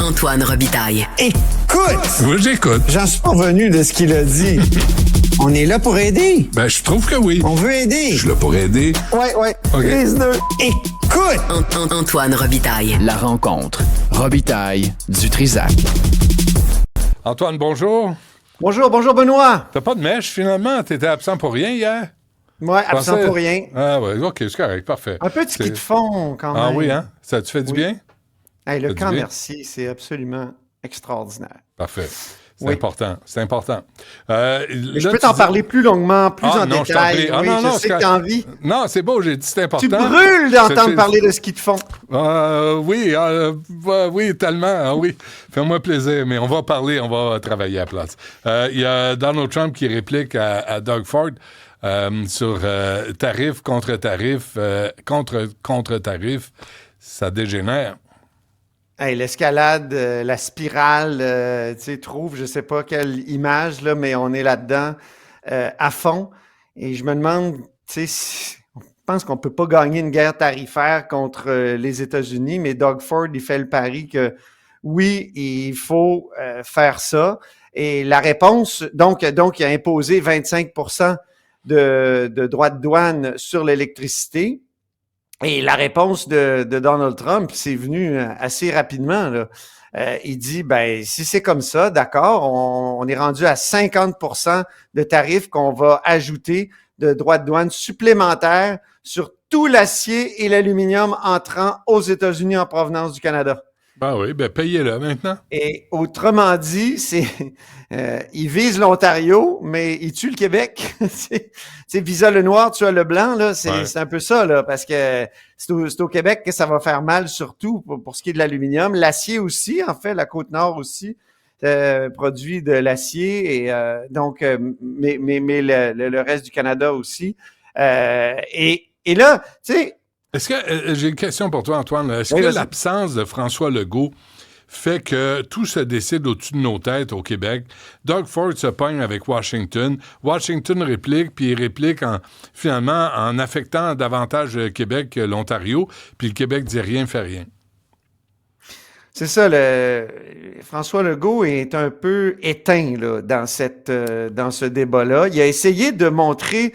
Antoine Robitaille. Écoute! Oui, j'écoute. J'en suis pas revenu de ce qu'il a dit. On est là pour aider. Ben, je trouve que oui. On veut aider. Je suis là pour aider. Ouais. OK. Les deux. Écoute! Antoine Robitaille. La rencontre. Robitaille du Trisac. Antoine, bonjour. Bonjour Benoît. T'as pas de mèche, finalement? T'étais absent pour rien hier? Ouais, absent pour rien. Ah ouais, OK, c'est correct, parfait. Un peu de ski de fond, quand même. Ah oui, hein? Ça te fait du bien? Hey, le Ça te camp dit bien? Merci, c'est absolument extraordinaire. Parfait. C'est Oui. important, c'est important. Mais je peux t'en parler plus longuement, plus en non, détail. je non, je sais que t'as envie. Non, c'est beau, j'ai dit c'est important. Tu brûles d'entendre parler de ski de fond. Oui, tellement, oui. Fais-moi plaisir, mais on va parler, on va travailler à la place. Il y a Donald Trump qui réplique à Doug Ford sur tarif contre tarif, contre tarif, ça dégénère. Hey, l'escalade, la spirale, tu sais, trouve, je sais pas quelle image, là, mais on est là-dedans à fond. Et je me demande, tu sais, on pense qu'on peut pas gagner une guerre tarifaire contre les États-Unis, mais Doug Ford, il fait le pari que oui, il faut faire ça. Et la réponse, donc il a imposé 25% de droits de douane sur l'électricité. Et la réponse de Donald Trump, c'est venu assez rapidement, là. Il dit, ben, si c'est comme ça, d'accord, on est rendu à 50% de tarifs qu'on va ajouter de droits de douane supplémentaires sur tout l'acier et l'aluminium entrant aux États-Unis en provenance du Canada. Ah oui, ben payez-le maintenant. Et autrement dit, il vise l'Ontario, mais il tue le Québec. c'est visa le noir, tu as le blanc, là. C'est un peu ça, là, parce que c'est au Québec que ça va faire mal, surtout pour ce qui est de l'aluminium. L'acier aussi, en fait, la Côte-Nord aussi produit de l'acier, et mais le reste du Canada aussi. Et là, tu sais. Est-ce que j'ai une question pour toi, Antoine? Est-ce Oui, que vas-y. l'absence de François Legault fait que tout se décide au-dessus de nos têtes au Québec? Doug Ford se pogne avec Washington. Washington réplique, puis il réplique finalement en affectant davantage le Québec que l'Ontario, puis le Québec dit rien, fait rien. C'est ça, François Legault est un peu éteint là, dans ce débat-là. Il a essayé de montrer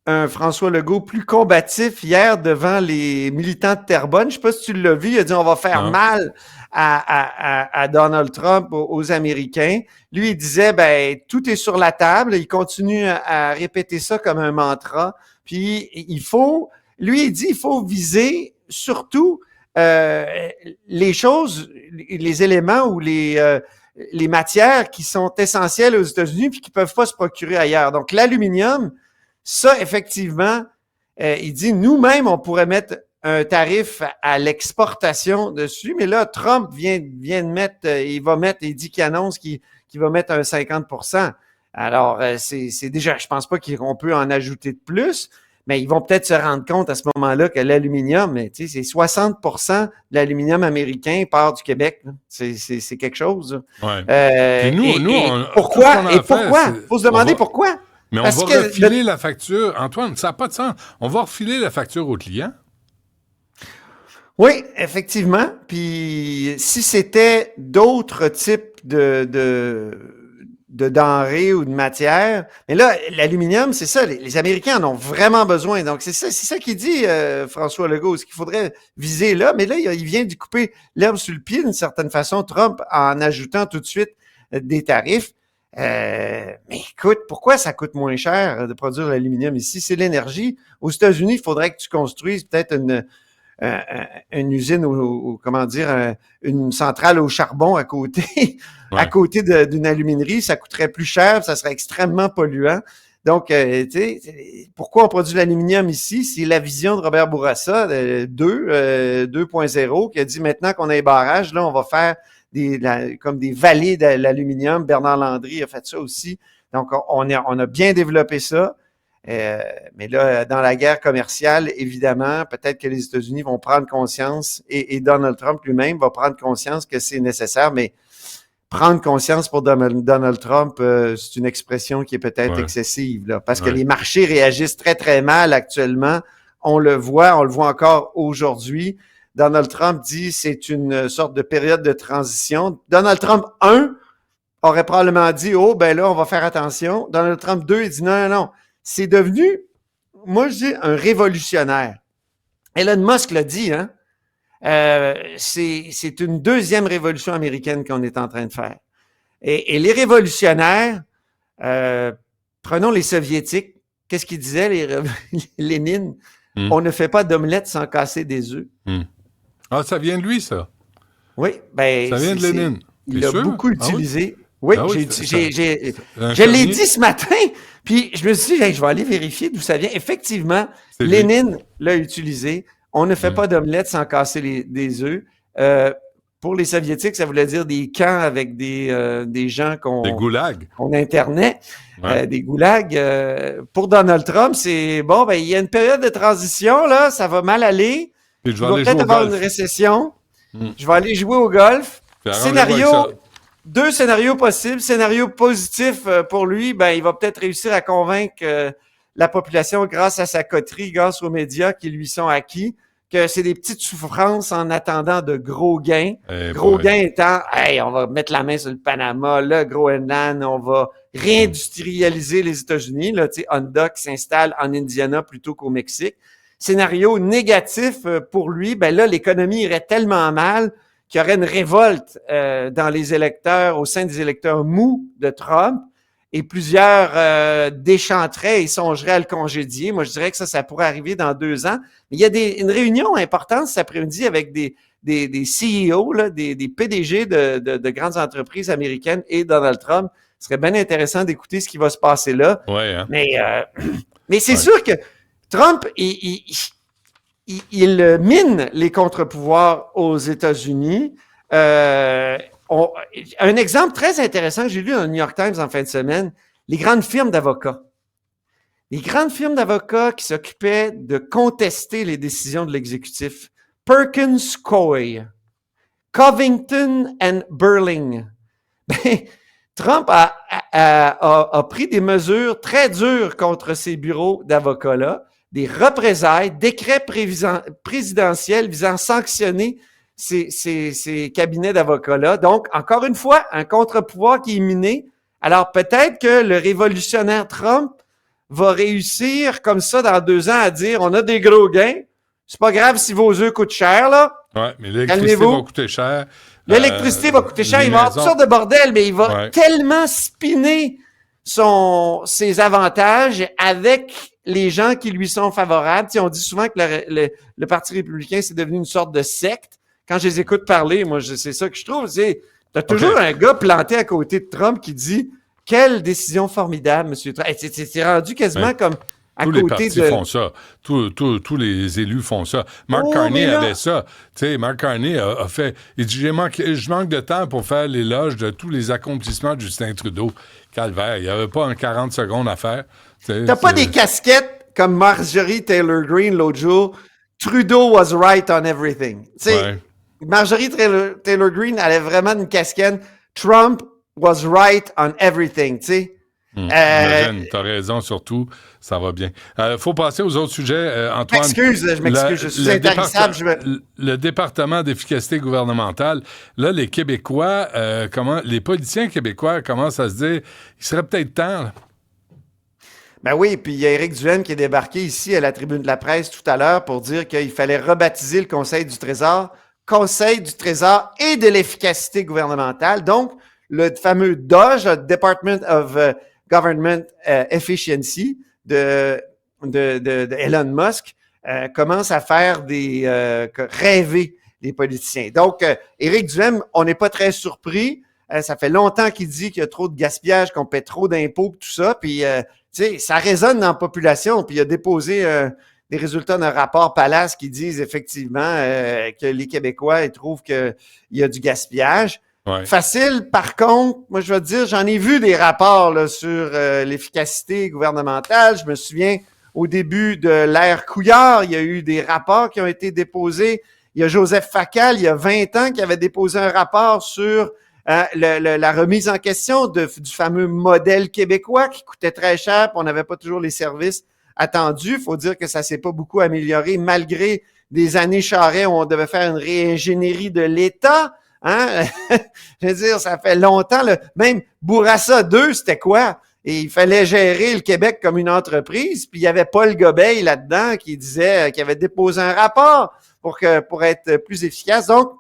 un François Legault plus combatif hier devant les militants de Terrebonne. Je sais pas si tu l'as vu. Il a dit on va faire mal à Donald Trump, aux Américains. Lui, il disait ben tout est sur la table. Il continue à répéter ça comme un mantra. Puis il faut viser surtout les choses, les éléments ou les matières qui sont essentielles aux États-Unis puis qui peuvent pas se procurer ailleurs. Donc l'aluminium, ça, effectivement, il dit, nous-mêmes, on pourrait mettre un tarif à l'exportation dessus, mais là, Trump vient de mettre, il dit qu'il annonce qu'il va mettre un 50%. Alors, c'est déjà, je pense pas qu'on peut en ajouter de plus, mais ils vont peut-être se rendre compte à ce moment-là que l'aluminium, tu sais, c'est 60% de l'aluminium américain part du Québec. C'est quelque chose. Ouais. Pourquoi? Faut se demander pourquoi. Mais on va refiler la facture. Antoine, ça n'a pas de sens. On va refiler la facture au client. Oui, effectivement. Puis si c'était d'autres types de denrées ou de matières, mais là, l'aluminium, c'est ça, les Américains en ont vraiment besoin. Donc, c'est ça qu'il dit, François Legault, ce qu'il faudrait viser là. Mais là, il vient de couper l'herbe sur le pied d'une certaine façon, Trump, en ajoutant tout de suite des tarifs. Mais écoute, pourquoi ça coûte moins cher de produire l'aluminium ici? C'est l'énergie. Aux États-Unis, il faudrait que tu construises peut-être une usine une centrale au charbon à côté, à côté d'une aluminerie. Ça coûterait plus cher, ça serait extrêmement polluant. Donc, tu sais, pourquoi on produit l'aluminium ici? C'est la vision de Robert Bourassa 2.0 qui a dit maintenant qu'on a les barrages, là, on va faire comme des vallées de l'aluminium. Bernard Landry a fait ça aussi. Donc, on a bien développé ça. Mais là, dans la guerre commerciale, évidemment, peut-être que les États-Unis vont prendre conscience et Donald Trump lui-même va prendre conscience que c'est nécessaire. Mais prendre conscience pour Donald Trump, c'est une expression qui est peut-être excessive, là, parce que les marchés réagissent très, très mal actuellement. On le voit encore aujourd'hui. Donald Trump dit c'est une sorte de période de transition. Donald Trump 1 aurait probablement dit, oh, ben là, on va faire attention. Donald Trump 2, il dit non, non, non. C'est devenu, moi, je dis, un révolutionnaire. Elon Musk l'a dit, hein. C'est une deuxième révolution américaine qu'on est en train de faire. Et les révolutionnaires, prenons les Soviétiques, qu'est-ce qu'ils disaient, Lénine? On ne fait pas d'omelette sans casser des œufs. Ah, ça vient de lui, ça? Oui, ben... Ça vient de Lénine. Il l'a beaucoup utilisé. Oui, je l'ai dit ce matin, puis je me suis dit, hey, je vais aller vérifier d'où ça vient. Effectivement, Lénine l'a utilisé. On ne fait pas d'omelette sans casser des œufs. Pour les Soviétiques, ça voulait dire des camps avec des gens des goulags. qu'on internait, des goulags. Pour Donald Trump, c'est bon, ben il y a une période de transition, là, ça va mal aller. Puis il va peut-être avoir une récession. Je vais aller jouer au golf. Deux scénarios possibles. Scénario positif pour lui, ben il va peut-être réussir à convaincre la population grâce à sa coterie, grâce aux médias qui lui sont acquis, que c'est des petites souffrances en attendant de gros gains. Gros gains étant, hey, on va mettre la main sur le Panama, le Groenland, on va réindustrialiser les États-Unis, là, tu sais, Honda qui s'installe en Indiana plutôt qu'au Mexique. Scénario négatif pour lui, ben là, l'économie irait tellement mal qu'il y aurait une révolte dans les électeurs, au sein des électeurs mous de Trump, et plusieurs déchanteraient et songeraient à le congédier. Moi, je dirais que ça pourrait arriver dans 2 ans. Mais il y a une réunion importante cet après-midi avec des CEO, là, des PDG de grandes entreprises américaines et Donald Trump. Ce serait bien intéressant d'écouter ce qui va se passer là. Ouais, hein? Mais c'est sûr que Trump, il mine les contre-pouvoirs aux États-Unis. Un exemple très intéressant que j'ai lu dans le New York Times en fin de semaine, les grandes firmes d'avocats. Les grandes firmes d'avocats qui s'occupaient de contester les décisions de l'exécutif. Perkins Coie, Covington and Burling. Ben, Trump a pris des mesures très dures contre ces bureaux d'avocats-là, des représailles, décrets présidentiels visant à sanctionner ces cabinets d'avocats-là. Donc, encore une fois, un contre-pouvoir qui est miné. Alors, peut-être que le révolutionnaire Trump va réussir, comme ça, dans 2 ans, à dire, on a des gros gains. C'est pas grave si vos œufs coûtent cher, là. Ouais, mais l'électricité va coûter cher. L'électricité va coûter cher. Il va avoir toutes sortes de bordel, mais il va tellement spinner ses avantages avec les gens qui lui sont favorables. Tu sais, on dit souvent que le Parti républicain, c'est devenu une sorte de secte. Quand je les écoute parler, moi, c'est ça que je trouve. T'as toujours un gars planté à côté de Trump qui dit « Quelle décision formidable, M. Trump! » C'est rendu quasiment comme à tous côté les partis font ça. Tous les élus font ça. Mark Carney avait ça. Tu sais, Mark Carney a fait... Il dit, je manque de temps pour faire l'éloge de tous les accomplissements de Justin Trudeau. Calvaire, il n'y avait pas 40 secondes à faire. T'as pas des casquettes comme Marjorie Taylor Greene l'autre jour. Trudeau was right on everything. Tu sais, Marjorie Taylor Greene, elle avait vraiment une casquette. Trump was right on everything, tu sais. T'as raison, surtout, ça va bien. Faut passer aux autres sujets, Antoine. Je m'excuse, je suis intarissable. Le département d'efficacité gouvernementale, là, les Québécois, les politiciens québécois commencent à se dire, il serait peut-être temps, là. Ben oui, puis il y a Éric Duhaime qui est débarqué ici à la tribune de la presse tout à l'heure pour dire qu'il fallait rebaptiser le Conseil du Trésor et de l'efficacité gouvernementale. Donc, le fameux DOGE, le Department of Government Efficiency de Elon Musk, commence à faire rêver les politiciens. Donc, Éric Duhaime, on n'est pas très surpris. Ça fait longtemps qu'il dit qu'il y a trop de gaspillage, qu'on paie trop d'impôts, tout ça. Puis, tu sais, ça résonne dans la population. Puis, il a déposé des résultats d'un rapport Palace qui disent effectivement que les Québécois ils trouvent qu'il y a du gaspillage. Ouais. Facile, par contre, moi je vais te dire, j'en ai vu des rapports là, sur l'efficacité gouvernementale. Je me souviens, au début de l'ère Couillard, il y a eu des rapports qui ont été déposés. Il y a Joseph Facal, il y a 20 ans, qui avait déposé un rapport sur la remise en question du fameux modèle québécois qui coûtait très cher, puis on n'avait pas toujours les services attendus. Il faut dire que ça s'est pas beaucoup amélioré malgré des années Charest où on devait faire une réingénierie de l'État. Hein? Je veux dire, ça fait longtemps. Même Bourassa 2, c'était quoi? Et il fallait gérer le Québec comme une entreprise. Puis il y avait Paul Gobeil là-dedans qui disait qu'il avait déposé un rapport pour être plus efficace. Donc,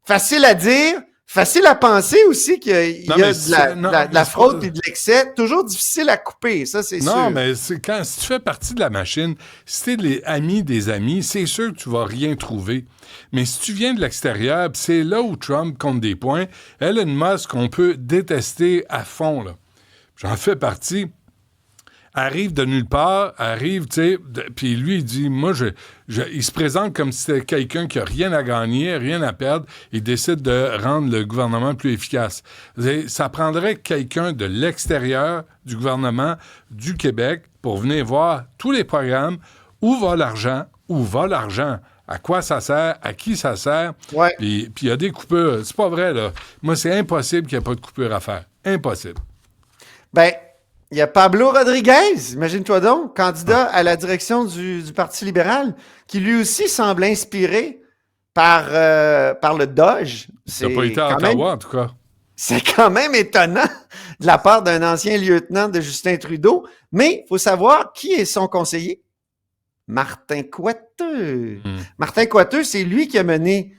facile à dire, facile à penser aussi qu'il y a de la fraude et de l'excès. Toujours difficile à couper, ça, c'est sûr. Non, mais si tu fais partie de la machine, si t'es les amis des amis, c'est sûr que tu vas rien trouver. Mais si tu viens de l'extérieur, c'est là où Trump compte des points. Elon Musk, on peut détester à fond, là. J'en fais partie. Arrive de nulle part, tu sais, puis lui, il dit, moi, il se présente comme si c'était quelqu'un qui a rien à gagner, rien à perdre, il décide de rendre le gouvernement plus efficace. Ça prendrait quelqu'un de l'extérieur du gouvernement du Québec pour venir voir tous les programmes, où va l'argent, à quoi ça sert, à qui ça sert, Ouais. Puis il y a des coupures. C'est pas vrai, là. Moi, c'est impossible qu'il n'y ait pas de coupure à faire. Impossible. Ben, il y a Pablo Rodriguez, imagine-toi donc, candidat à la direction du Parti libéral, qui lui aussi semble inspiré par le Dodge. Ça n'a pas été à Ottawa, en tout cas. C'est quand même étonnant de la part d'un ancien lieutenant de Justin Trudeau, mais il faut savoir qui est son conseiller. Martin Coiteux. Martin Coiteux, c'est lui qui a mené,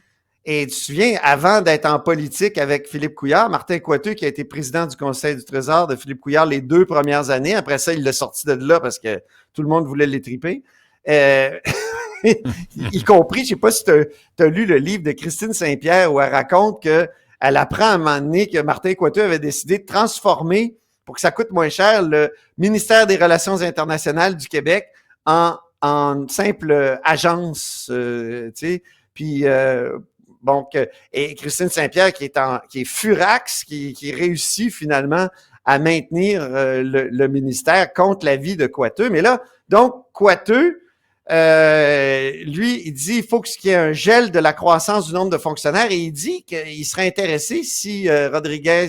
et tu te souviens, avant d'être en politique avec Philippe Couillard, Martin Coiteux qui a été président du Conseil du Trésor de Philippe Couillard les 2 premières années. Après ça, il l'a sorti de là parce que tout le monde voulait l'étriper. Y compris, je sais pas si tu as lu le livre de Christine Saint-Pierre où elle raconte qu'elle apprend à un moment donné que Martin Coiteux avait décidé de transformer, pour que ça coûte moins cher, le ministère des Relations internationales du Québec en simple agence, tu sais. Puis et Christine Saint-Pierre qui est furax, qui réussit finalement à maintenir le ministère contre l'avis de Coiteux. Mais là, donc, Coiteux, lui, il dit il faut qu'il y ait un gel de la croissance du nombre de fonctionnaires et il dit qu'il serait intéressé, si Rodriguez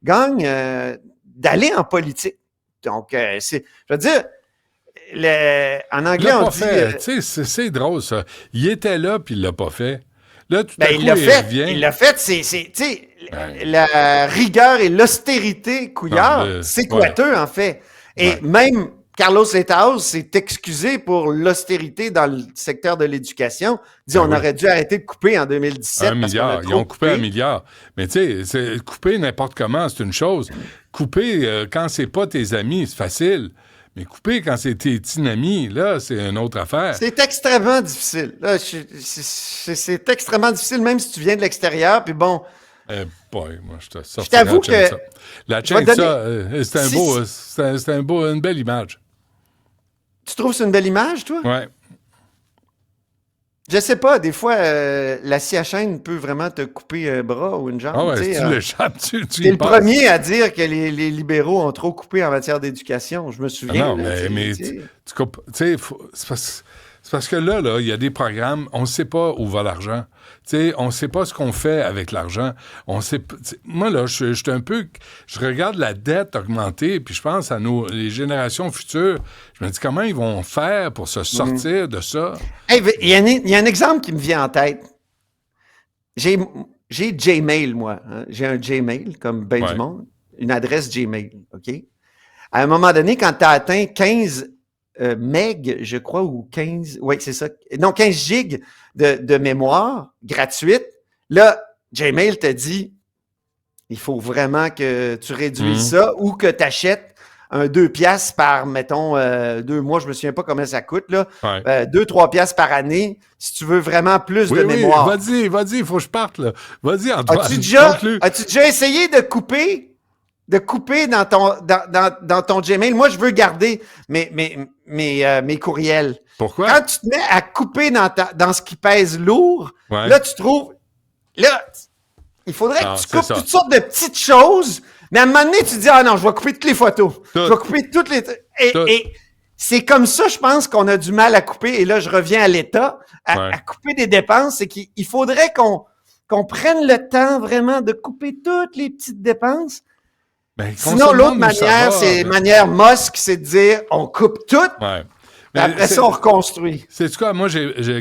gagne, d'aller en politique. Donc, je veux dire, en anglais, on dit... Tu sais, c'est drôle, ça. Il était là, puis il l'a pas fait. Là, tout à coup, il revient. Il l'a fait, tu sais, la rigueur et l'austérité, Couillard, c'est Coiteux, en fait. Et même Carlos Letaos s'est excusé pour l'austérité dans le secteur de l'éducation. Il dit on aurait dû arrêter de couper en 2017. $1 milliard. Ils ont coupé $1 milliard. Mais tu sais, couper n'importe comment, c'est une chose. Couper quand c'est pas tes amis, c'est facile. Mais couper quand c'est tes petits amis, là, c'est une autre affaire. C'est extrêmement difficile. Là, c'est extrêmement difficile, même si tu viens de l'extérieur. Puis bon. Moi, je te sors. Je t'avoue que. La chaîne, c'est une belle image. Tu trouves que c'est une belle image, toi? Ouais. Je sais pas, des fois, la scie à chaîne peut vraiment te couper un bras ou une jambe. Ah ouais, si tu l'échappes, tu t'es le premier à dire que les libéraux ont trop coupé en matière d'éducation. Je me souviens. Non, mais tu coupes. Tu sais, c'est parce que là, il y a des programmes, on ne sait pas où va l'argent. Tu sais, on ne sait pas ce qu'on fait avec l'argent. On sait. Moi, là, je suis un peu. Je regarde la dette augmenter, puis je pense à les générations futures. Je me dis comment ils vont faire pour se sortir de ça. Hey, il y a un exemple qui me vient en tête. J'ai Gmail, moi. Hein? J'ai un Gmail, comme ben du monde. Une adresse Gmail, OK? À un moment donné, quand tu as atteint 15 meg, je crois, ou 15... Oui, c'est ça. Non, 15 gigs de mémoire gratuite. Là, Gmail te dit il faut vraiment que tu réduises ça ou que tu achètes un 2 piastres par, mettons, 2 mois, je me souviens pas combien ça coûte, là. 2-3 piastres par année, si tu veux vraiment plus de mémoire. Vas-y, il faut que je parte, là. Vas-y, Antoine. As-tu déjà essayé de couper dans ton Gmail? Moi, je veux garder mes courriels. Pourquoi? Quand tu te mets à couper dans ce qui pèse lourd, là, tu trouves... Là, il faudrait que tu coupes toutes sortes de petites choses, mais à un moment donné, tu te dis, ah non, je vais couper toutes les photos. Je vais couper toutes les... Et c'est comme ça, je pense, qu'on a du mal à couper. Et là, je reviens à l'État, à couper des dépenses. C'est qu'il faudrait qu'on prenne le temps vraiment de couper toutes les petites dépenses. Ben, sinon, l'autre manière, c'est manière Musk, c'est de dire on coupe tout. Mais Après ça, on reconstruit. C'est quoi? Moi,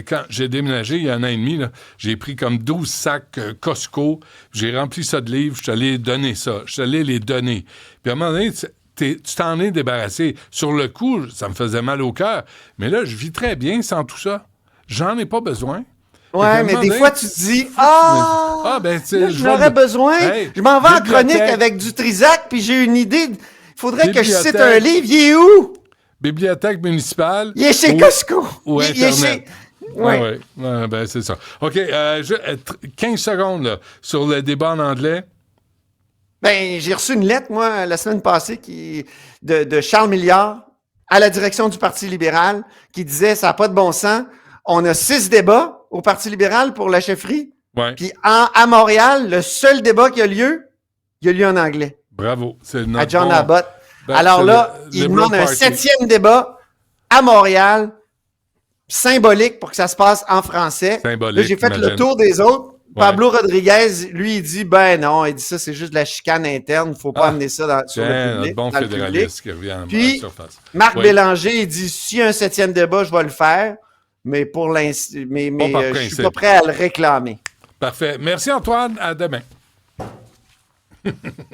quand j'ai déménagé il y a 1 an et demi, là, j'ai pris comme 12 sacs Costco, j'ai rempli ça de livres, je suis allé donner ça, je suis allé les donner. Puis à un moment donné, tu t'en es débarrassé. Sur le coup, ça me faisait mal au cœur, mais là, je vis très bien sans tout ça. J'en ai pas besoin. Ouais, mais des fois, tu te dis, ben, j'aurais besoin. Hey, je m'en vais en bibliothèque. chronique avec du Trisac, puis j'ai une idée. Il faudrait que je cite Bibliothèque. un livre. Il est où? Bibliothèque municipale. Il est chez ou- Costco. Ou Il est Internet. chez... Ouais. Ouais. Ouais, ben, c'est ça. OK, 15 secondes là, sur le débat en anglais. Ben, j'ai reçu une lettre, moi, la semaine passée, de Charles Milliard à la direction du Parti libéral qui disait, ça n'a pas de bon sens. On a 6 débats au Parti libéral pour la chefferie. Ouais. Puis à Montréal, le seul débat qui a lieu en anglais. Bravo. C'est À notre John bon- Abbott. Ben, Alors c'est là, le il Liberal demande un Party. 7e débat à Montréal, symbolique pour que ça se passe en français. Symbolique, Là, j'ai fait imagine. le tour des autres. Ouais. Pablo Rodriguez, lui, il dit, ben non, il dit ça, c'est juste de la chicane interne, il faut pas amener ça sur Tiens, le notre public. bon dans le public. fédéraliste qui revient à la Puis, surface. Marc Oui. Bélanger, il dit, s'il y a un 7e débat, je vais le faire, mais pour l'instant, mais par je principe. suis pas prêt à le réclamer. Parfait. Merci, Antoine. À demain.